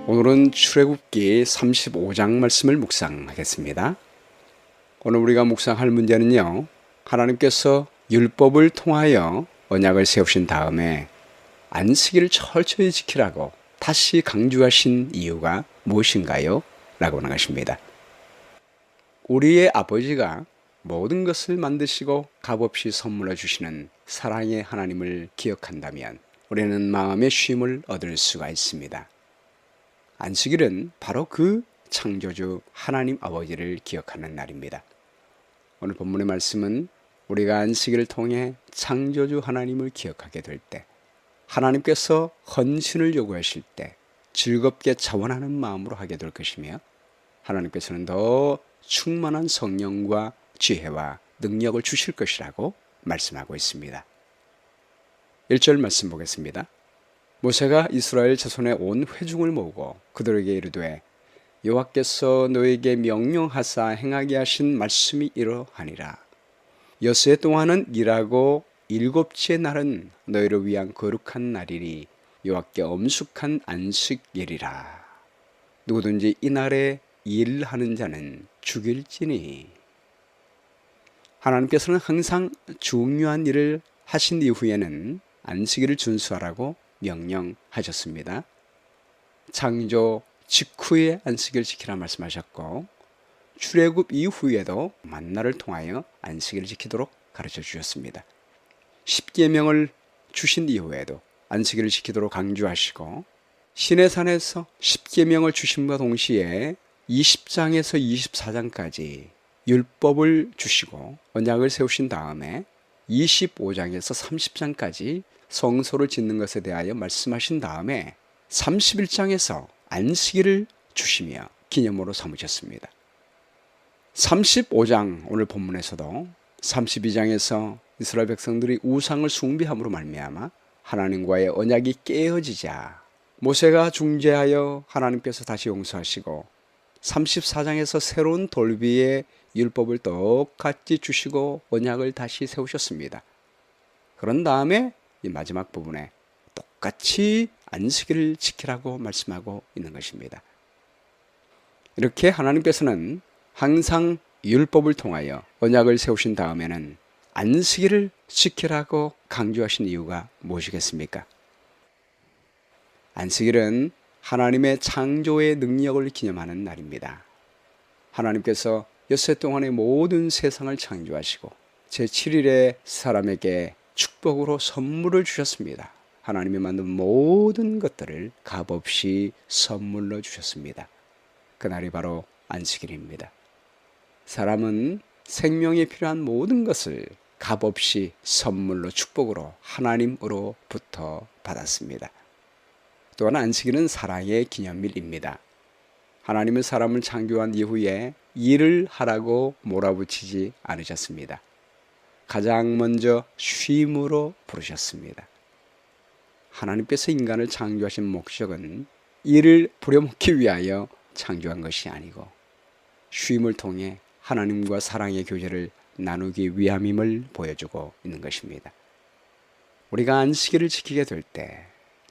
오늘은 출애굽기 35장 말씀을 묵상하겠습니다. 오늘 우리가 묵상할 문제는요, 하나님께서 율법을 통하여 언약을 세우신 다음에 안식일을 철저히 지키라고 다시 강조하신 이유가 무엇인가요? 라고 하는 것입니다. 우리의 아버지가 모든 것을 만드시고 값없이 선물로 주시는 사랑의 하나님을 기억한다면 우리는 마음의 쉼을 얻을 수가 있습니다. 안식일은 바로 그 창조주 하나님 아버지를 기억하는 날입니다. 오늘 본문의 말씀은 우리가 안식일을 통해 창조주 하나님을 기억하게 될 때, 하나님께서 헌신을 요구하실 때 즐겁게 자원하는 마음으로 하게 될 것이며, 하나님께서는 더 충만한 성령과 지혜와 능력을 주실 것이라고 말씀하고 있습니다. 1절 말씀 보겠습니다. 모세가 이스라엘 자손의 온 회중을 모으고 그들에게 이르되 여호와께서 너에게 명령하사 행하게 하신 말씀이 이러하니라. 엿새 동안은 일하고 일곱째 날은 너희를 위한 거룩한 날이니 여호와께 엄숙한 안식일이라. 누구든지 이날에 일하는 자는 죽일지니. 하나님께서는 항상 중요한 일을 하신 이후에는 안식일을 준수하라고 명령하셨습니다. 창조 직후에 안식일 지키라 말씀하셨고, 출애굽 이후에도 만나를 통하여 안식일을 지키도록 가르쳐 주셨습니다. 십계명을 주신 이후에도 안식일을 지키도록 강조하시고, 시내산에서 십계명을 주심과 동시에 20장에서 24장까지 율법을 주시고 언약을 세우신 다음에 25장에서 30장까지 성소를 짓는 것에 대하여 말씀하신 다음에 31장에서 안식일을 주시며 기념으로 삼으셨습니다. 35장 오늘 본문에서도 32장에서 이스라엘 백성들이 우상을 숭배함으로 말미암아 하나님과의 언약이 깨어지자 모세가 중재하여 하나님께서 다시 용서하시고, 34장에서 새로운 돌비의 율법을 똑같이 주시고 언약을 다시 세우셨습니다. 그런 다음에 이 마지막 부분에 똑같이 안식일을 지키라고 말씀하고 있는 것입니다. 이렇게 하나님께서는 항상 율법을 통하여 언약을 세우신 다음에는 안식일을 지키라고 강조하신 이유가 무엇이겠습니까? 안식일은 하나님의 창조의 능력을 기념하는 날입니다. 하나님께서 엿새 동안의 모든 세상을 창조하시고 제7일에 사람에게 축복으로 선물을 주셨습니다. 하나님이 만든 모든 것들을 값없이 선물로 주셨습니다. 그날이 바로 안식일입니다. 사람은 생명에 필요한 모든 것을 값없이 선물로 축복으로 하나님으로부터 받았습니다. 또한 안식일은 사랑의 기념일입니다. 하나님은 사람을 창조한 이후에 일을 하라고 몰아붙이지 않으셨습니다. 가장 먼저 쉼으로 부르셨습니다. 하나님께서 인간을 창조하신 목적은 일을 부려먹기 위하여 창조한 것이 아니고 쉼을 통해 하나님과 사랑의 교제를 나누기 위함임을 보여주고 있는 것입니다. 우리가 안식일을 지키게 될 때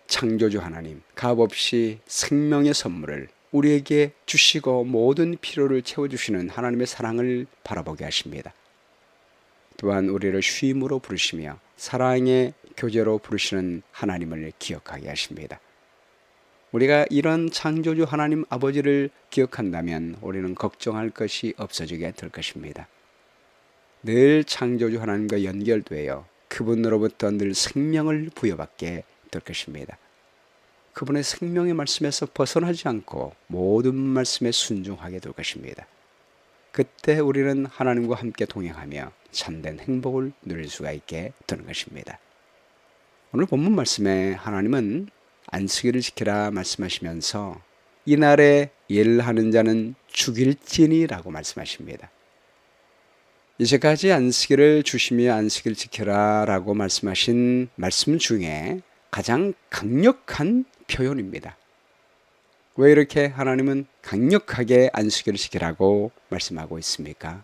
창조주 하나님 값없이 생명의 선물을 우리에게 주시고 모든 필요를 채워주시는 하나님의 사랑을 바라보게 하십니다. 또한 우리를 쉼으로 부르시며 사랑의 교제로 부르시는 하나님을 기억하게 하십니다. 우리가 이런 창조주 하나님 아버지를 기억한다면 우리는 걱정할 것이 없어지게 될 것입니다. 늘 창조주 하나님과 연결되어 그분으로부터 늘 생명을 부여받게 될 것입니다. 그분의 생명의 말씀에서 벗어나지 않고 모든 말씀에 순종하게 될 것입니다. 그때 우리는 하나님과 함께 동행하며 참된 행복을 누릴 수가 있게 되는 것입니다. 오늘 본문 말씀에 하나님은 안식일을 지키라 말씀하시면서 이날에 일하는 자는 죽일지니라고 말씀하십니다. 이제까지 안식일을 주시며 안식일을 지켜라 라고 말씀하신 말씀 중에 가장 강력한 표현입니다. 왜 이렇게 하나님은 강력하게 안식일을 지키라고 말씀하고 있습니까?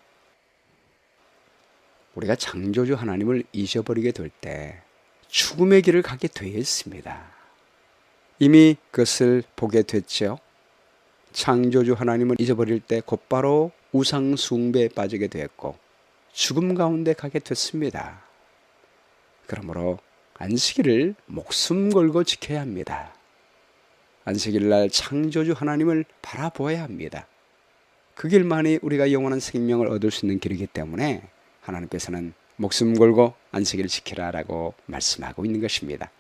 우리가 창조주 하나님을 잊어버리게 될 때 죽음의 길을 가게 되어 있습니다. 이미 그것을 보게 됐죠. 창조주 하나님을 잊어버릴 때 곧바로 우상 숭배에 빠지게 되었고 죽음 가운데 가게 됐습니다. 그러므로 안식일을 목숨 걸고 지켜야 합니다. 안식일 날 창조주 하나님을 바라보아야 합니다. 그 길만이 우리가 영원한 생명을 얻을 수 있는 길이기 때문에 하나님께서는 목숨 걸고 안식일을 지키라라고 말씀하고 있는 것입니다.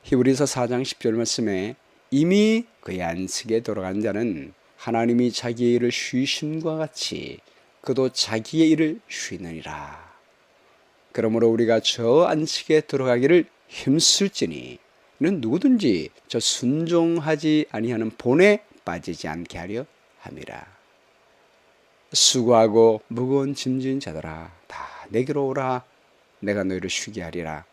히브리서 4장 10절 말씀에 이미 그의 안식에 들어간 자는 하나님이 자기의 일을 쉬심과 같이 그도 자기의 일을 쉬느니라. 그러므로 우리가 저 안식에 들어가기를 힘쓸지니 이는 누구든지 저 순종하지 아니하는 본에 빠지지 않게 하려 함이라. 수고하고 무거운 짐진 자들아 다 내게로 오라. 내가 너희를 쉬게 하리라.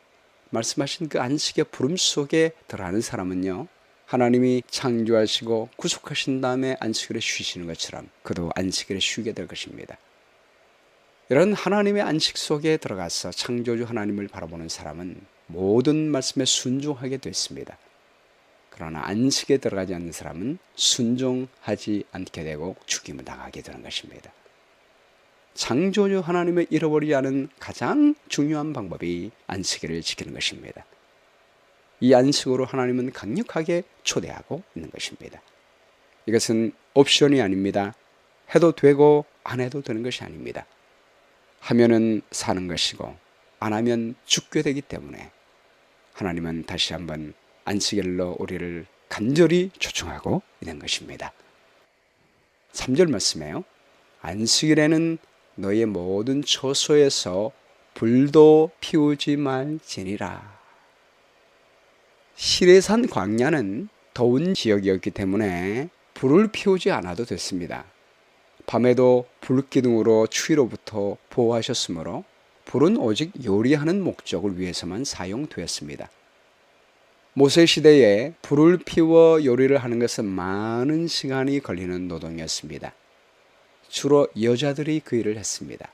말씀하신 그 안식의 부름 속에 들어가는 사람은요, 하나님이 창조하시고 구속하신 다음에 안식일에 쉬시는 것처럼 그도 안식일에 쉬게 될 것입니다. 이런 하나님의 안식 속에 들어가서 창조주 하나님을 바라보는 사람은 모든 말씀에 순종하게 됐습니다. 그러나 안식에 들어가지 않는 사람은 순종하지 않게 되고 죽임을 당하게 되는 것입니다. 창조주 하나님을 잃어버리지 않은 가장 중요한 방법이 안식일을 지키는 것입니다. 이 안식으로 하나님은 강력하게 초대하고 있는 것입니다. 이것은 옵션이 아닙니다. 해도 되고 안 해도 되는 것이 아닙니다. 하면은 사는 것이고 안 하면 죽게 되기 때문에 하나님은 다시 한번 안식일로 우리를 간절히 초청하고 있는 것입니다. 3절 말씀에요. 안식일에는 너의 모든 처소에서 불도 피우지 말지니라. 시레산 광야는 더운 지역이었기 때문에 불을 피우지 않아도 됐습니다. 밤에도 불기둥으로 추위로부터 보호하셨으므로 불은 오직 요리하는 목적을 위해서만 사용되었습니다. 모세 시대에 불을 피워 요리를 하는 것은 많은 시간이 걸리는 노동이었습니다. 주로 여자들이 그 일을 했습니다.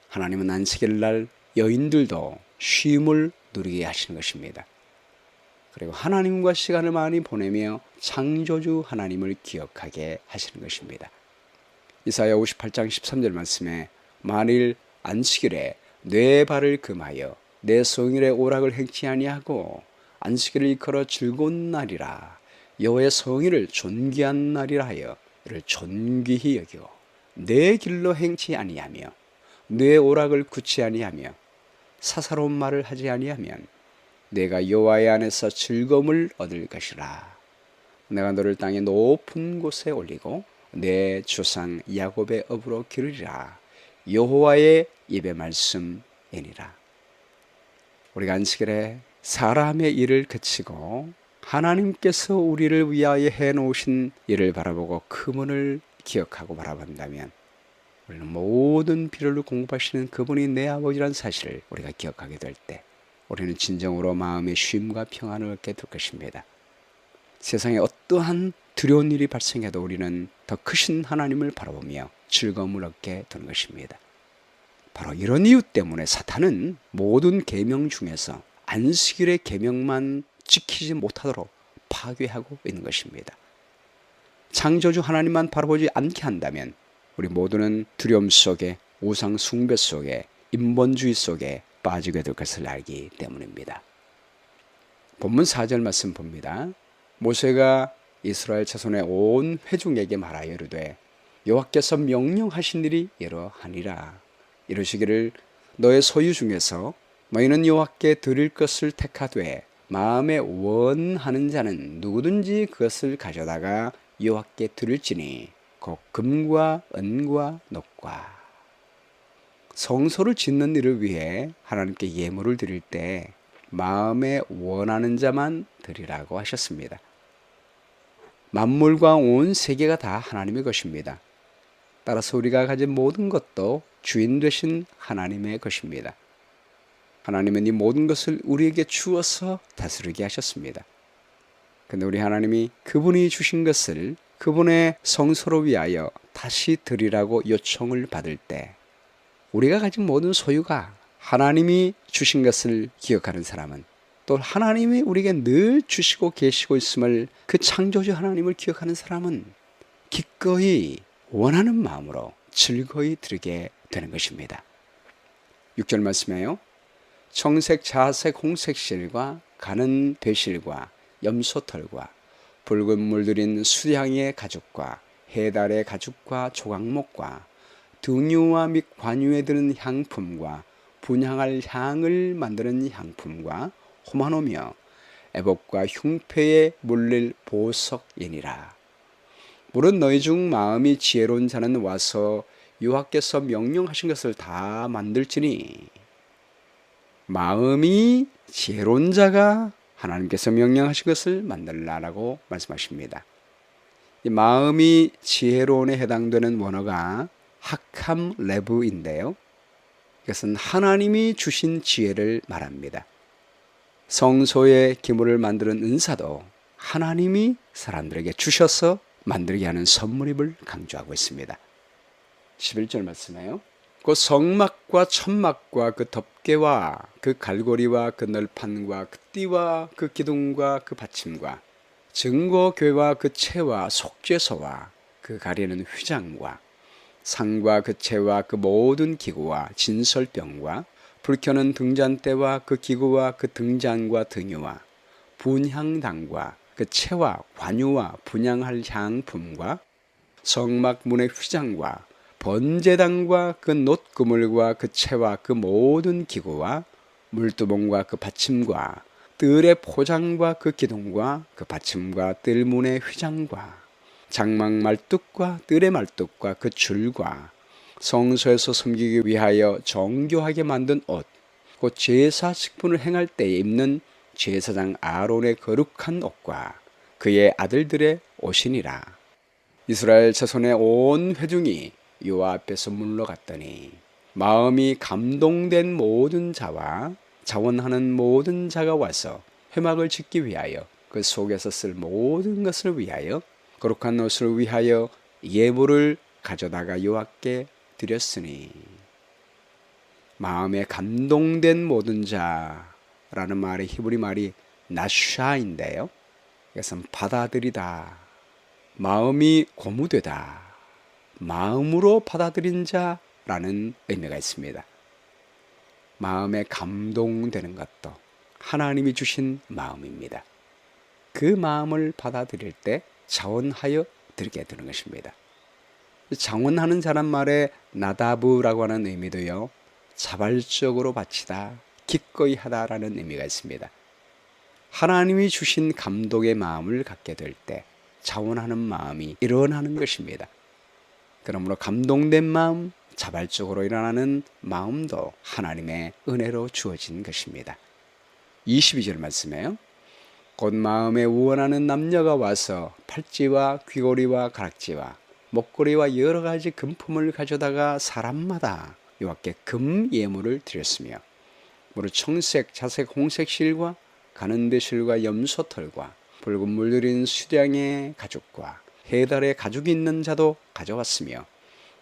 하나님은 안식일 날 여인들도 쉼을 누리게 하시는 것입니다. 그리고 하나님과 시간을 많이 보내며 창조주 하나님을 기억하게 하시는 것입니다. 이사야 58장 13절 말씀에 만일 안식일에 내 발을 금하여 내 성일의 오락을 행치 아니하고 안식일을 일컬어 즐거운 날이라 여호와의 성일을 존귀한 날이라 하여 이를 존귀히 여기고 내 길로 행치 아니하며 내 오락을 굳지 아니하며 사사로운 말을 하지 아니하면 내가 여호와의 안에서 즐거움을 얻을 것이라. 내가 너를 땅의 높은 곳에 올리고 내 조상 야곱의 업으로 기르리라. 여호와의 입의 말씀이니라. 우리가 안식일에 사람의 일을 그치고 하나님께서 우리를 위하여 해놓으신 일을 바라보고 그분을 기억하고 바라본다면 우리는 모든 필요를 공급하시는 그분이 내 아버지란 사실을 우리가 기억하게 될 때 우리는 진정으로 마음의 쉼과 평안을 얻게 될 것입니다. 세상에 어떠한 두려운 일이 발생해도 우리는 더 크신 하나님을 바라보며 즐거움을 얻게 되는 것입니다. 바로 이런 이유 때문에 사탄은 모든 계명 중에서 안식일의 계명만 지키지 못하도록 파괴하고 있는 것입니다. 창조주 하나님만 바라보지 않게 한다면 우리 모두는 두려움 속에 우상 숭배 속에 인본주의 속에 빠지게 될 것을 알기 때문입니다. 본문 4절 말씀 봅니다. 모세가 이스라엘 자손의 온 회중에게 말하여 이르되 여호와께서 명령하신 일이 이러하니라. 이르시기를 너의 소유 중에서 너희는 여호와께 드릴 것을 택하되 마음에 원하는 자는 누구든지 그것을 가져다가 여호와께 드릴지니 곧 금과 은과 녹과. 성소를 짓는 일을 위해 하나님께 예물을 드릴 때 마음에 원하는 자만 드리라고 하셨습니다. 만물과 온 세계가 다 하나님의 것입니다. 따라서 우리가 가진 모든 것도 주인 되신 하나님의 것입니다. 하나님은 이 모든 것을 우리에게 주어서 다스리게 하셨습니다. 근데 우리 하나님이 그분이 주신 것을 그분의 성소를 위하여 다시 드리라고 요청을 받을 때 우리가 가진 모든 소유가 하나님이 주신 것을 기억하는 사람은 또 하나님이 우리에게 늘 주시고 계시고 있음을, 그 창조주 하나님을 기억하는 사람은 기꺼이 원하는 마음으로 즐거이 드리게 되는 것입니다. 6절 말씀에요. 청색, 자색, 홍색 실과 가는 배실과 염소털과 붉은 물들인 수양의 가죽과 해달의 가죽과 조각목과 등유와 및 관유에 드는 향품과 분향할 향을 만드는 향품과 호마노며 애복과 흉패에 물릴 보석이니라. 물은 너희 중 마음이 지혜로운 자는 와서 여호와께서 명령하신 것을 다 만들지니, 마음이 지혜로운 자가 하나님께서 명령하신 것을 만들라라고 말씀하십니다. 이 마음이 지혜로운에 해당되는 원어가 하캄 레브인데요, 이것은 하나님이 주신 지혜를 말합니다. 성소의 기물을 만드는 은사도 하나님이 사람들에게 주셔서 만들게 하는 선물임을 강조하고 있습니다. 11절 말씀에요. 그 성막과 천막과 그 덮개와 그 갈고리와 그 널판과 그 띠와 그 기둥과 그 받침과 증거궤와 그 채와 속죄소와 그 가리는 휘장과 상과 그 채와 그 모든 기구와 진설병과 불 켜는 등잔대와 그 기구와 그 등잔과 등유와 분향당과 그 채와 관유와 분향할 향품과 성막 문의 휘장과 번제단과 그 놋그물과 그 채와 그 모든 기구와 물두봉과 그 받침과 뜰의 포장과 그 기둥과 그 받침과 뜰문의 휘장과 장막 말뚝과 뜰의 말뚝과 그 줄과 성소에서 섬기기 위하여 정교하게 만든 옷, 곧 제사 식분을 행할 때에 입는 제사장 아론의 거룩한 옷과 그의 아들들의 옷이니라. 이스라엘 자손의 온 회중이 여호와 앞에서 물러갔더니 마음이 감동된 모든 자와 자원하는 모든 자가 와서 회막을 짓기 위하여 그 속에서 쓸 모든 것을 위하여 거룩한 옷을 위하여 예물을 가져다가 여호와께 드렸으니, 마음에 감동된 모든 자라는 말이 히브리 말이 나샤인데요, 이것은 받아들이다, 마음이 고무되다, 마음으로 받아들인 자라는 의미가 있습니다. 마음에 감동되는 것도 하나님이 주신 마음입니다. 그 마음을 받아들일 때 자원하여 드리게 되는 것입니다. 자원하는 자란 말에 나다브라고 하는 의미도요, 자발적으로 바치다, 기꺼이 하다라는 의미가 있습니다. 하나님이 주신 감동의 마음을 갖게 될 때 자원하는 마음이 일어나는 것입니다. 그러므로 감동된 마음, 자발적으로 일어나는 마음도 하나님의 은혜로 주어진 것입니다. 22절 말씀에요. 곧 마음에 우원하는 남녀가 와서 팔찌와 귀고리와 가락지와 목걸이와 여러 가지 금품을 가져다가 사람마다 여호와께 금 예물을 드렸으며, 무릇 청색, 자색, 홍색 실과 가는 배실과 염소털과 붉은 물들인 수량의 가죽과 해달의 가죽이 있는 자도 가져왔으며,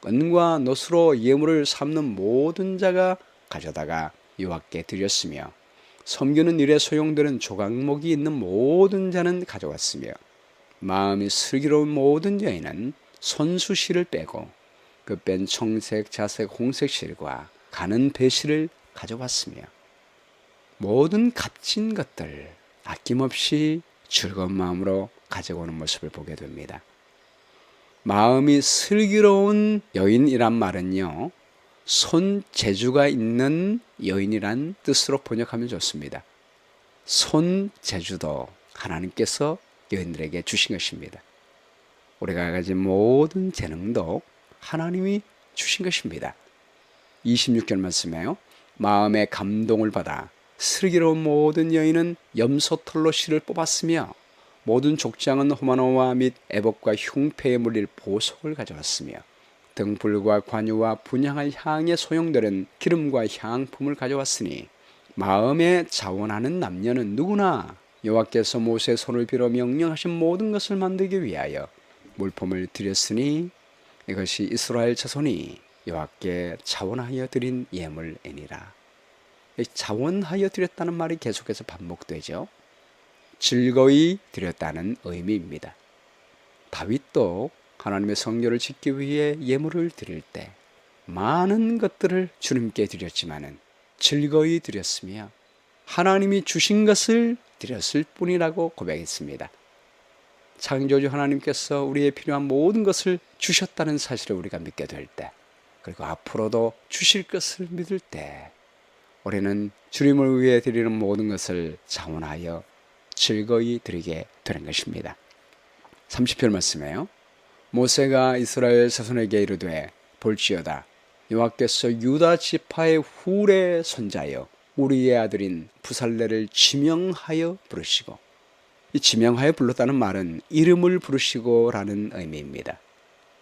은과 놋으로 예물을 삼는 모든 자가 가져다가 여호와께 드렸으며, 섬기는 일에 소용되는 조각목이 있는 모든 자는 가져왔으며, 마음이 슬기로운 모든 여인은 손수실을 빼고 그 뺀 청색, 자색, 홍색 실과 가는 배실을 가져왔으며, 모든 값진 것들 아낌없이 즐거운 마음으로 가져오는 모습을 보게 됩니다. 마음이 슬기로운 여인이란 말은요, 손재주가 있는 여인이란 뜻으로 번역하면 좋습니다. 손재주도 하나님께서 여인들에게 주신 것입니다. 우리가 가진 모든 재능도 하나님이 주신 것입니다. 26절 말씀에요. 마음의 감동을 받아 슬기로운 모든 여인은 염소털로 실을 뽑았으며, 모든 족장은 호마노와 및 애복과 흉패에 물릴 보석을 가져왔으며, 등불과 관유와 분향할 향에 소용되는 기름과 향품을 가져왔으니, 마음에 자원하는 남녀는 누구나 여호와께서 모세의 손을 빌어 명령하신 모든 것을 만들기 위하여 물품을 드렸으니, 이것이 이스라엘 자손이 여호와께 자원하여 드린 예물이니라. 자원하여 드렸다는 말이 계속해서 반복되죠. 즐거이 드렸다는 의미입니다. 다윗도 하나님의 성전을 짓기 위해 예물을 드릴 때 많은 것들을 주님께 드렸지만은 즐거이 드렸으며 하나님이 주신 것을 드렸을 뿐이라고 고백했습니다. 창조주 하나님께서 우리의 필요한 모든 것을 주셨다는 사실을 우리가 믿게 될 때, 그리고 앞으로도 주실 것을 믿을 때 우리는 주님을 위해 드리는 모든 것을 자원하여 즐거이 드리게 되는 것입니다. 30절 말씀에요. 모세가 이스라엘 자손에게 이르되 볼지어다 여호와께서 유다 지파의 훌의 손자여 우리의 아들인 부살레를 지명하여 부르시고, 이 지명하여 불렀다는 말은 이름을 부르시고 라는 의미입니다.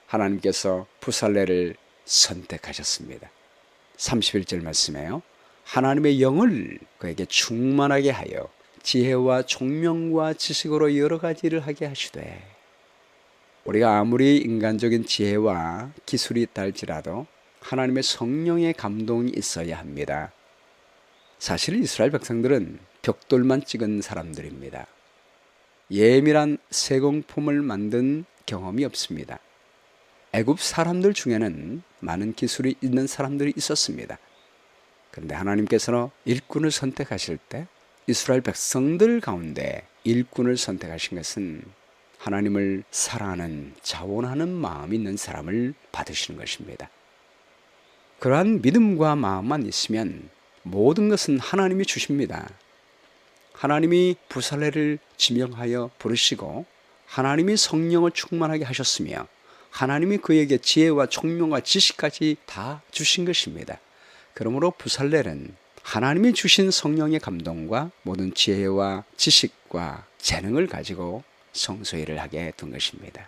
하나님께서 부살레를 선택하셨습니다. 31절 말씀에요. 하나님의 영을 그에게 충만하게 하여 지혜와 총명과 지식으로 여러 가지 일을 하게 하시되, 우리가 아무리 인간적인 지혜와 기술이 있다 할지라도 하나님의 성령의 감동이 있어야 합니다. 사실 이스라엘 백성들은 벽돌만 찍은 사람들입니다. 예밀한 세공품을 만든 경험이 없습니다. 애굽 사람들 중에는 많은 기술이 있는 사람들이 있었습니다. 그런데 하나님께서는 일꾼을 선택하실 때 이스라엘 백성들 가운데 일꾼을 선택하신 것은 하나님을 사랑하는 자원하는 마음이 있는 사람을 받으시는 것입니다. 그러한 믿음과 마음만 있으면 모든 것은 하나님이 주십니다. 하나님이 부살레를 지명하여 부르시고 하나님이 성령을 충만하게 하셨으며 하나님이 그에게 지혜와 총명과 지식까지 다 주신 것입니다. 그러므로 부살렐은 하나님이 주신 성령의 감동과 모든 지혜와 지식과 재능을 가지고 성소일을 하게 된 것입니다.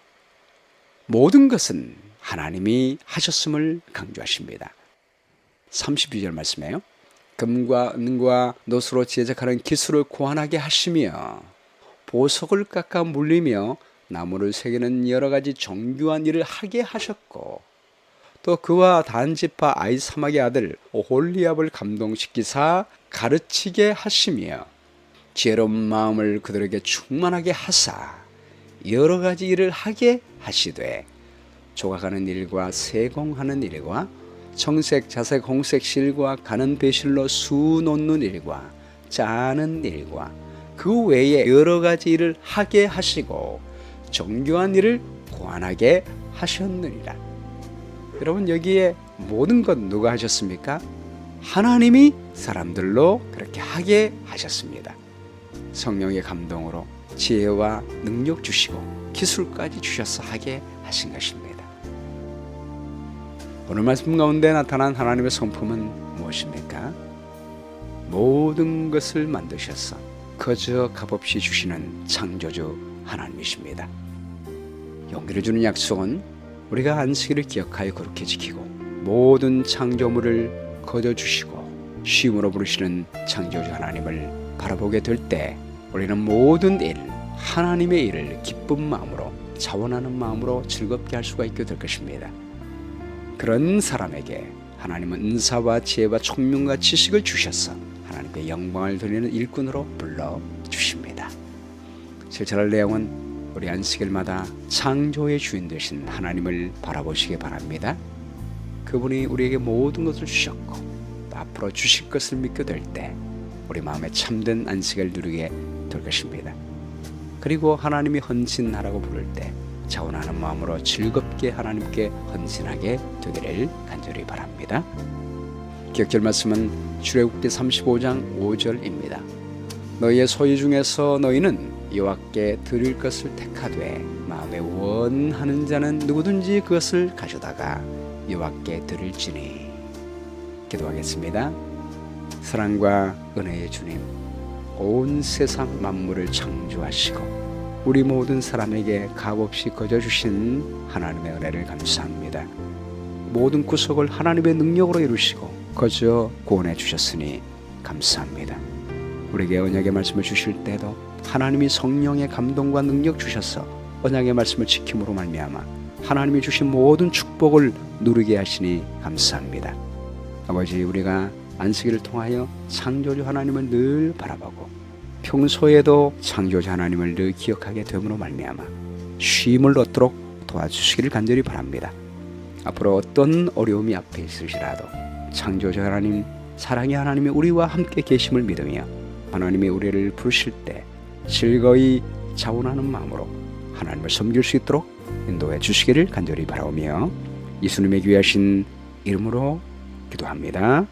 모든 것은 하나님이 하셨음을 강조하십니다. 32절 말씀이에요. 금과 은과 노수로 제작하는 기술을 고안하게 하시며 보석을 깎아 물리며 나무를 새기는 여러 가지 정교한 일을 하게 하셨고, 또 그와 단지파 아이사막의 아들 오홀리압을 감동시키사 가르치게 하시며 지혜로운 마음을 그들에게 충만하게 하사 여러 가지 일을 하게 하시되, 조각하는 일과 세공하는 일과 청색, 자색, 홍색 실과 가는 배실로 수 놓는 일과 짜는 일과 그 외에 여러 가지 일을 하게 하시고 정교한 일을 고안하게 하셨느니라. 여러분, 여기에 모든 것 누가 하셨습니까? 하나님이 사람들로 그렇게 하게 하셨습니다. 성령의 감동으로 지혜와 능력 주시고 기술까지 주셔서 하게 하신 것입니다. 오늘 말씀 가운데 나타난 하나님의 성품은 무엇입니까? 모든 것을 만드셔서 거저 값없이 주시는 창조주 하나님이십니다. 용기를 주는 약속은 우리가 안식일을 기억하여 거룩히 지키고 모든 창조물을 거저 주시고 쉼으로 부르시는 창조주 하나님을 바라보게 될 때 우리는 모든 일, 하나님의 일을 기쁜 마음으로 자원하는 마음으로 즐겁게 할 수가 있게 될 것입니다. 그런 사람에게 하나님은 은사와 지혜와 총명과 지식을 주셔서 하나님께 영광을 돌리는 일꾼으로 불러주십니다. 실천할 내용은 우리 안식일마다 창조의 주인 되신 하나님을 바라보시기 바랍니다. 그분이 우리에게 모든 것을 주셨고 또 앞으로 주실 것을 믿게 될 때 우리 마음에 참된 안식을 누리게 될 것입니다. 그리고 하나님이 헌신하라고 부를 때 자원하는 마음으로 즐겁게 하나님께 헌신하게 되기를 간절히 바랍니다. 기억절 말씀은 출애굽기 35장 5절입니다. 너희의 소유 중에서 너희는 여호와께 드릴 것을 택하되 마음에 원하는 자는 누구든지 그것을 가져다가 여호와께 드릴지니. 기도하겠습니다. 사랑과 은혜의 주님, 온 세상 만물을 창조하시고 우리 모든 사람에게 값없이 거저 주신 하나님의 은혜를 감사합니다. 모든 구속을 하나님의 능력으로 이루시고 거저 구원해 주셨으니 감사합니다. 우리에게 언약의 말씀을 주실 때도 하나님이 성령의 감동과 능력 주셔서 언약의 말씀을 지킴으로 말미암아 하나님이 주신 모든 축복을 누리게 하시니 감사합니다. 아버지, 우리가 안식일을 통하여 창조주 하나님을 늘 바라보고 평소에도 창조주 하나님을 늘 기억하게 됨으로 말미암아 쉼을 얻도록 도와주시기를 간절히 바랍니다. 앞으로 어떤 어려움이 앞에 있으시라도 창조주 하나님, 사랑의 하나님이 우리와 함께 계심을 믿으며 하나님이 우리를 부르실 때 즐거이 자원하는 마음으로 하나님을 섬길 수 있도록 인도해 주시기를 간절히 바라오며 예수님의 귀하신 이름으로 기도합니다.